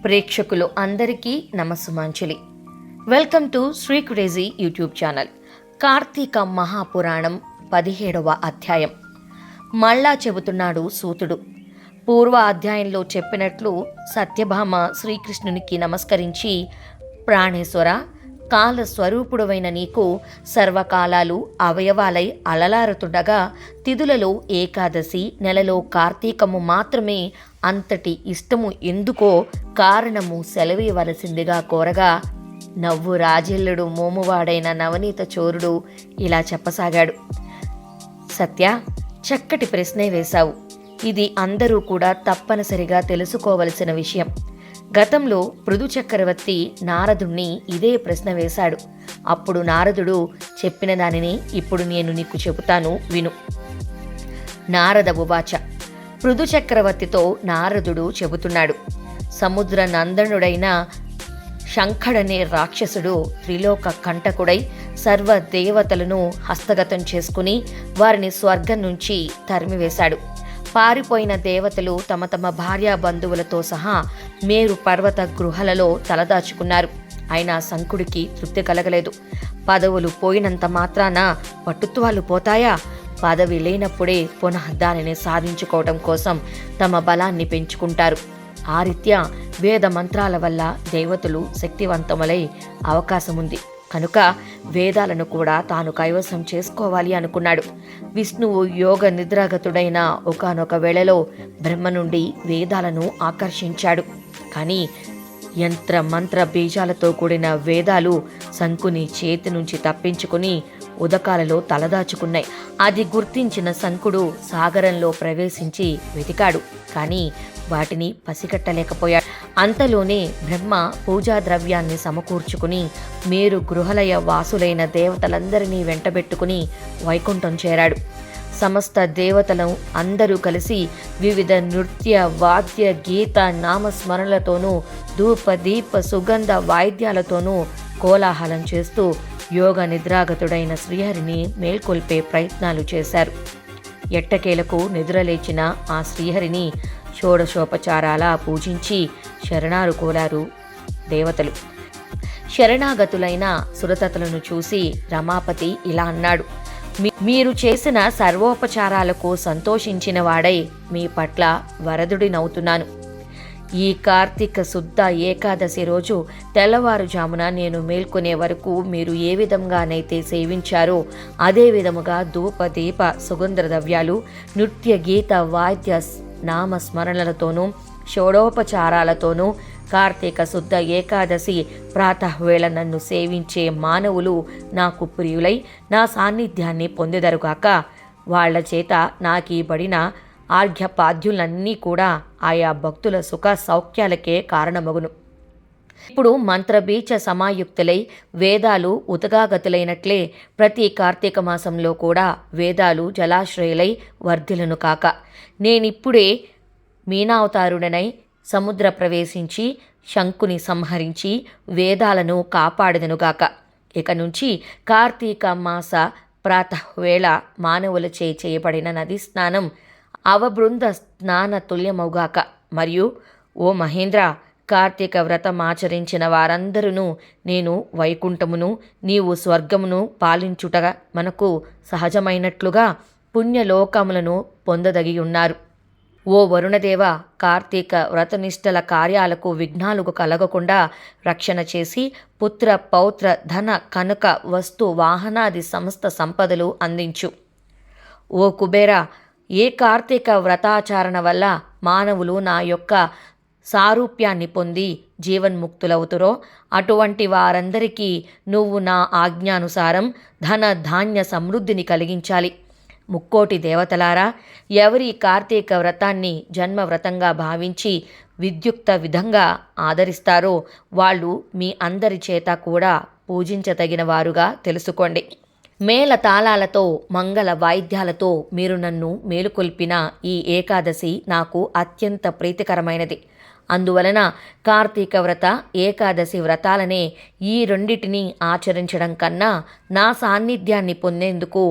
ప్రేక్షకులు అందరికీ నమస్సుమాంజలి. Welcome to Sri crazy YouTube channel. Karthika Mahapuranam 17వ అధ్యాయం. మళ్ళా చెబుతున్నాడు సూతుడు. పూర్వ అధ్యాయంలో చెప్పినట్లు సత్యభామ శ్రీకృష్ణునికి నమస్కరించి, ప్రాణేశ్వర, కాల స్వరూపుడవైన నీకు సర్వకాలాలు అవయవాలై అలలారుతుండగా తిథులలో ఏకాదశి, నెలలో కార్తీకము మాత్రమే అంతటి ఇష్టము ఎందుకో కారణము సెలవీయవలసిందిగా కోరగా, నవ్వు రాజిల్లుడు మోమువాడైన నవనీత చోరుడు ఇలా చెప్పసాగాడు. సత్య, చక్కటి ప్రశ్నే వేశావు. ఇది అందరూ కూడా తప్పనిసరిగా తెలుసుకోవలసిన విషయం. గతంలో పృథు చక్రవర్తి నారదుణ్ణి ఇదే ప్రశ్న వేశాడు. అప్పుడు నారదుడు చెప్పిన దానిని ఇప్పుడు నేను నీకు చెబుతాను, విను. నారద ఉవాచ. పృథు చక్రవర్తితో నారదుడు చెబుతున్నాడు, సముద్ర నందనుడైన శంఖడనే రాక్షసుడు త్రిలోక కంటకుడై సర్వ దేవతలను హస్తగతం చేసుకుని వారిని స్వర్గం నుంచి తరిమివేశాడు. పారిపోయిన దేవతలు తమ తమ భార్యా బంధువులతో సహా మేరు పర్వత గృహలలో తలదాచుకున్నారు. అయినా శంఖుడికి తృప్తి కలగలేదు. పదవులు పోయినంత మాత్రాన పట్టుత్వాలు పోతాయా? పదవి లేనప్పుడే పునః దానిని సాధించుకోవడం కోసం తమ బలాన్ని పెంచుకుంటారు. ఆ రీత్యా వేద మంత్రాల వల్ల దేవతలు శక్తివంతములై అవకాశముంది కనుక వేదాలను కూడా తాను కైవసం చేసుకోవాలి అనుకున్నాడు. విష్ణువు యోగ నిద్రాగతుడైన ఒకానొక వేళలో బ్రహ్మ నుండి వేదాలను ఆకర్షించాడు. కానీ యంత్ర మంత్ర బీజాలతో కూడిన వేదాలు శంకుని చేతి నుంచి తప్పించుకుని ఉదకాలలో తలదాచుకున్నాయి. అది గుర్తించిన శంకుడు సాగరంలో ప్రవేశించి వెతికాడు. కానీ వాటిని పసిగట్టలేకపోయాడు. అంతలోనే బ్రహ్మ పూజా ద్రవ్యాన్ని సమకూర్చుకుని మేరు గృహలయ వాసులైన దేవతలందరినీ వెంటబెట్టుకుని వైకుంఠం చేరాడు. సమస్త దేవతలు అందరూ కలిసి వివిధ నృత్య, వాద్య, గీత, నామస్మరణలతోనూ ధూప, దీప, సుగంధ వాయిద్యాలతోనూ కోలాహలం చేస్తూ యోగ నిద్రాగతుడైన శ్రీహరిని మేల్కొల్పే ప్రయత్నాలు చేశారు. ఎట్టకేలకు నిద్రలేచిన ఆ శ్రీహరిని షోడశోపచారాల పూజించి శరణాలు కోరారు దేవతలు. శరణాగతులైన సురతతులను చూసి రమాపతి ఇలా అన్నాడు, మీరు చేసిన సర్వోపచారాలకు సంతోషించిన వాడై మీ పట్ల వరదుడినవుతున్నాను. ఈ కార్తీక శుద్ధ ఏకాదశి రోజు తెల్లవారుజామున నేను మేల్కొనే వరకు మీరు ఏ విధంగానైతే సేవించారో అదే విధముగా ధూప, దీప, సుగంధ ద్రవ్యాలు, నృత్య, గీత, వాద్య, నామస్మరణలతోనూ షోడోపచారాలతోనూ కార్తీక శుద్ధ ఏకాదశి ప్రాతఃవేళ నన్ను సేవించే మానవులు నాకు ప్రియులై నా సాన్నిధ్యాన్ని పొందెదరుగాక. వాళ్ల చేత నాకీబడిన ఆర్ఘ్యపాద్యులన్నీ కూడా ఆయా భక్తుల సుఖ సౌఖ్యాలకే కారణమగును. ఇప్పుడు మంత్రబీజ సమాయుక్తులై వేదాలు ఉతగాగతులైనట్లే ప్రతి కార్తీక మాసంలో కూడా వేదాలు జలాశ్రయులై వర్ధిలను కాక. నేనిప్పుడే మీనావతారుడనై సముద్ర ప్రవేశించి శంకుని సంహరించి వేదాలను కాపాడదనుగాక. ఇక నుంచి కార్తీక మాస ప్రాతఃవేళ మానవులచే చేయబడిన నది స్నానం అవబృంద స్నాన తుల్యమవుగాక. మరియు ఓ మహేంద్ర, కార్తీక వ్రతమాచరించిన వారందరూ నేను వైకుంఠమును, నీవు స్వర్గమును పాలించుట మనకు సహజమైనట్లుగా పుణ్యలోకములను పొందదగి ఉన్నారు. ఓ వరుణదేవ, కార్తీక వ్రతనిష్టల కార్యాలకు విఘ్నాలు కలగకుండా రక్షణ చేసి పుత్ర, పౌత్ర, ధన, కనుక, వస్తు, వాహనాది సమస్త సంపదలు అందించు. ఓ కుబేర, ఏ కార్తీక వ్రతాచరణ వల్ల మానవులు నా యొక్క సారూప్యాన్ని పొంది జీవన్ముక్తులవుతురో అటువంటి వారందరికీ నువ్వు నా ఆజ్ఞానుసారం ధన, ధాన్య సమృద్ధిని కలిగించాలి. ముక్కోటి దేవతలారా, ఎవరి కార్తీక వ్రతాన్ని జన్మవ్రతంగా భావించి విద్యుక్త విధంగా ఆదరిస్తారో వాళ్ళు మీ అందరి చేత కూడా పూజించదగిన వారుగా తెలుసుకోండి. మేళ తాళాలతో, మంగళ వాయిద్యాలతో మీరు నన్ను మేలుకొల్పిన ఈ ఏకాదశి నాకు అత్యంత ప్రీతికరమైనది. అందువలన కార్తీక వ్రత, ఏకాదశి వ్రతాలనే ఈ రెండిటిని ఆచరించడం కన్నా నా సాన్నిధ్యాన్ని పొందేందుకు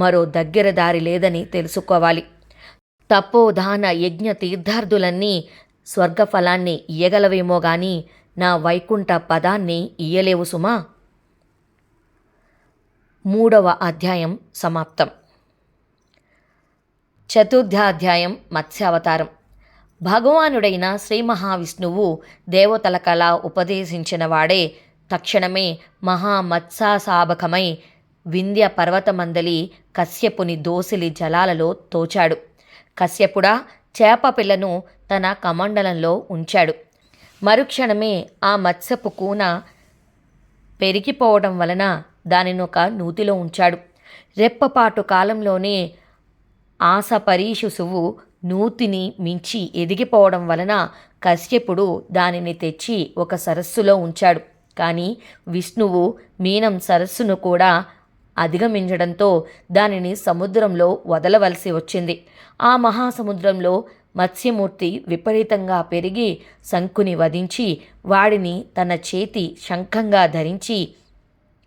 మరో దగ్గర దారి లేదని తెలుసుకోవాలి. తపోదాన యజ్ఞ తీర్థార్థులన్నీ స్వర్గఫలాన్ని ఇయ్యగలవేమో గాని నా వైకుంఠ పదాన్ని ఇయ్యలేవు సుమా. 3వ అధ్యాయం సమాప్తం. చతుర్థాధ్యాయం మత్స్యావతారం. భగవానుడైన శ్రీ మహావిష్ణువు దేవతలకలా ఉపదేశించిన వాడే తక్షణమే మహామత్సాసాబకమై వింధ్య పర్వతమందలి కశ్యపుని దోసిలి జలాలలో తోచాడు. కశ్యపుడా చేప పిల్లను తన కమండలంలో ఉంచాడు. మరుక్షణమే ఆ మత్స్యపు కూన పెరిగిపోవడం వలన దానినొక నూతిలో ఉంచాడు. రెప్పపాటు కాలంలోనే ఆసపరీషుసువు నూతిని మించి ఎదిగిపోవడం వలన కశ్యపుడు దానిని తెచ్చి ఒక సరస్సులో ఉంచాడు. కానీ విష్ణువు మీనం సరస్సును కూడా అధిగమించడంతో దానిని సముద్రంలో వదలవలసి వచ్చింది. ఆ మహాసముద్రంలో మత్స్యమూర్తి విపరీతంగా పెరిగి శంకుని వధించి వాడిని తన చేతి శంఖంగా ధరించి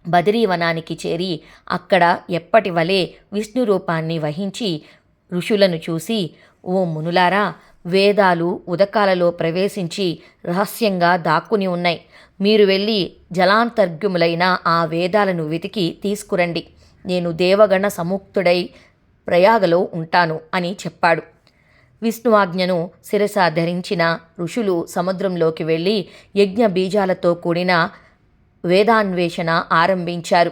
బదరీవనానికి చేరి అక్కడ ఎప్పటి వలె విష్ణు రూపాన్ని వహించి ఋషులను చూసి, ఓ మునులారా, వేదాలు ఉదకాలలో ప్రవేశించి రహస్యంగా దాక్కుని ఉన్నాయి. మీరు వెళ్ళి జలాంతర్గ్యములైన ఆ వేదాలను వెతికి తీసుకురండి. నేను దేవగణ సముక్తుడై ప్రయాగలో ఉంటాను అని చెప్పాడు. విష్ణువాజ్ఞను శిరస ధరించిన ఋషులు సముద్రంలోకి వెళ్ళి యజ్ఞ బీజాలతో కూడిన వేదాన్వేషణ ఆరంభించారు.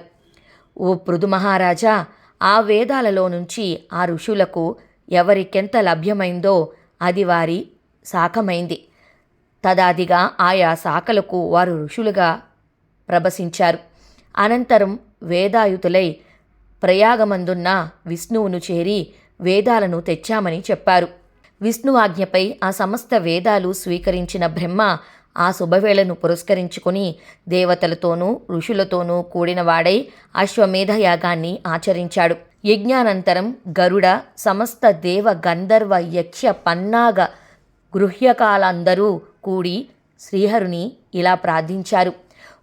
ఓ పృథు మహారాజా, ఆ వేదాలలో నుంచి ఆ ఋషులకు ఎవరికెంత లభ్యమైందో అది వారి శాఖమైంది. తదాదిగా ఆయా శాఖలకు వారు ఋషులుగా ప్రభసించారు. అనంతరం వేదాయుతులై ప్రయాగమందున్న విష్ణువును చేరి వేదాలను తెచ్చామని చెప్పారు. విష్ణువాజ్ఞపై ఆ సమస్త వేదాలు స్వీకరించిన బ్రహ్మ ఆ శుభవేళను పురస్కరించుకుని దేవతలతోనూ ఋషులతోనూ కూడినవాడై అశ్వమేధ యాగాన్ని ఆచరించాడు. యజ్ఞానంతరం గరుడ సమస్త దేవ గంధర్వ యక్ష పన్నాగ గృహ్యకాలందరూ కూడి శ్రీహరుని ఇలా ప్రార్థించారు.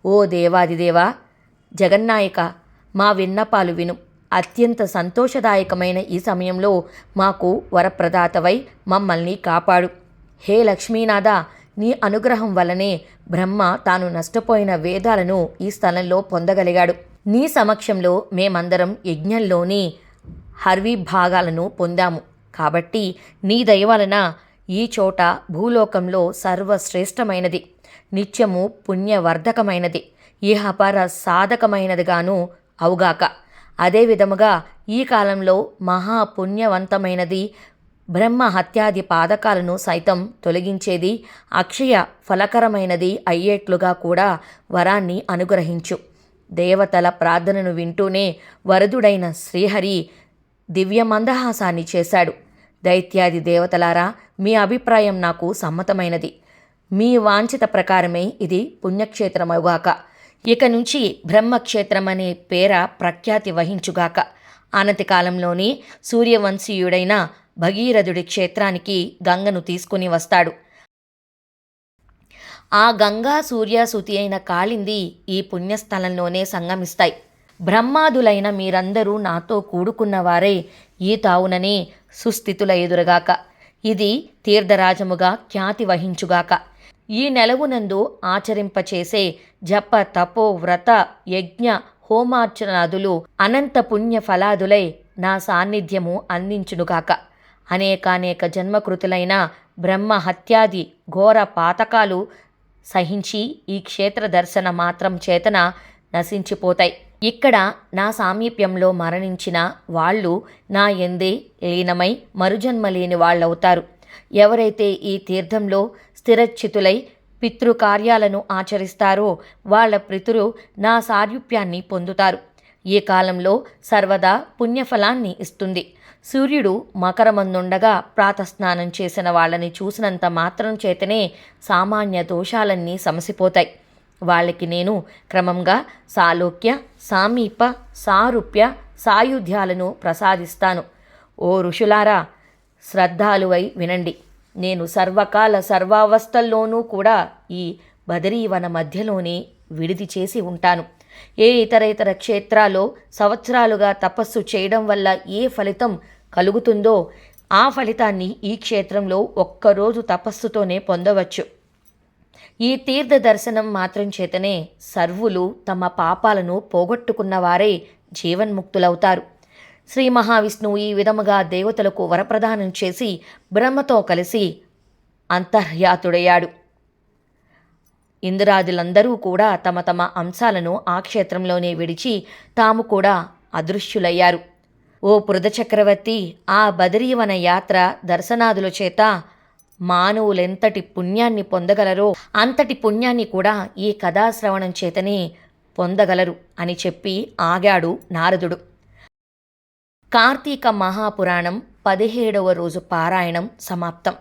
ఓ దేవాదిదేవా, జగన్నాయక, మా విన్నపాలు విను. అత్యంత సంతోషదాయకమైన ఈ సమయంలో మాకు వరప్రదాతవై మమ్మల్ని కాపాడు. హే లక్ష్మీనాథ, నీ అనుగ్రహం వల్లనే బ్రహ్మ తాను నష్టపోయిన వేదాలను ఈ స్థలంలో పొందగలిగాడు. నీ సమక్షంలో మేమందరం యజ్ఞంలోని హర్విభాగాలను పొందాము. కాబట్టి నీ దయ వలన ఈ చోట భూలోకంలో సర్వశ్రేష్టమైనది, నిత్యము పుణ్యవర్ధకమైనది, ఇహపర సాధకమైనదిగాను అవుగాక. అదే విధముగా ఈ కాలంలో మహాపుణ్యవంతమైనది, బ్రహ్మ హత్యాది పాదకాలను సైతం తొలగించేది, అక్షయ ఫలకరమైనది అయ్యేట్లుగా కూడా వరాన్ని అనుగ్రహించు. దేవతల ప్రార్థనను వింటూనే వరదుడైన శ్రీహరి దివ్యమందహాసాన్ని చేశాడు. దైత్యాది దేవతలారా, మీ అభిప్రాయం నాకు సమ్మతమైనది. మీ వాంఛిత ప్రకారమే ఇది పుణ్యక్షేత్రమవుగాక. ఇక నుంచి బ్రహ్మక్షేత్రమనే పేర ప్రఖ్యాతి వహించుగాక. అనతి కాలంలోనే సూర్యవంశీయుడైన భగీరథుడి క్షేత్రానికి గంగను తీసుకుని వస్తాడు. ఆ గంగా సూర్యసుతి అయిన కాళింది ఈ పుణ్యస్థలంలోనే సంగమిస్తాయి. బ్రహ్మాదులైన మీరందరూ నాతో కూడుకున్నవారై ఈ తావుననే సుస్థితుల ఎదురుగాక. ఇది తీర్థరాజముగా ఖ్యాతి వహించుగాక. ఈ నెలవునందు ఆచరింపచేసే జప తపో వ్రత యజ్ఞ హోమార్చనాదులు అనంత పుణ్య ఫలాదులై నా సాన్నిధ్యము అందించునుగాక. అనేకానేక జన్మకృతులైన బ్రహ్మ హత్యాది ఘోర పాతకాలు సహించి ఈ క్షేత్ర దర్శన మాత్రం చేతన నశించిపోతాయి. ఇక్కడ నా సామీప్యంలో మరణించిన వాళ్ళు నా యందే లీనమై మరుజన్మ లేని వాళ్ళవుతారు. ఎవరైతే ఈ తీర్థంలో స్థిరచితులై పితృకార్యాలను ఆచరిస్తారో వాళ్ళ పితృ నా సారూప్యాన్ని పొందుతారు. ఈ కాలంలో సర్వదా పుణ్యఫలాన్ని ఇస్తుంది. సూర్యుడు మకరమందుండగా ప్రాతస్నానం చేసిన వాళ్ళని చూసినంత మాత్రం చేతనే సామాన్య దోషాలన్నీ సమసిపోతాయి. వాళ్ళకి నేను క్రమంగా సాలోక్య, సామీప, సారూప్య, సాయుధ్యాలను ప్రసాదిస్తాను. ఓ ఋషులారా, శ్రద్ధాలువై వినండి. నేను సర్వకాల సర్వావస్థల్లోనూ కూడా ఈ బదరీవన మధ్యలోనే విడిది చేసి ఉంటాను. ఏ ఇతర క్షేత్రాల్లో సంవత్సరాలుగా తపస్సు చేయడం వల్ల ఏ ఫలితం కలుగుతుందో ఆ ఫలితాన్ని ఈ క్షేత్రంలో ఒక్కరోజు తపస్సుతోనే పొందవచ్చు. ఈ తీర్థ దర్శనం మాత్రం చేతనే సర్వులు తమ పాపాలను పోగొట్టుకున్నవారే జీవన్ముక్తులవుతారు. శ్రీ మహావిష్ణువు ఈ విధముగా దేవతలకు వరప్రదానం చేసి బ్రహ్మతో కలిసి అంతర్యాతుడయ్యాడు. ఇంద్రాదులందరూ కూడా తమ తమ అంశాలను ఆ క్షేత్రంలోనే విడిచి తాము కూడా అదృశ్యులయ్యారు. ఓ పృథచక్రవర్తి, ఆ బదరీవన యాత్ర దర్శనాదుల చేత మానవులెంతటి పుణ్యాన్ని పొందగలరో అంతటి పుణ్యాన్ని కూడా ఈ కథాశ్రవణం చేతనే పొందగలరు అని చెప్పి ఆగాడు నారదుడు. కార్తీక మహాపురాణం 17వ రోజు పారాయణం సమాప్తం.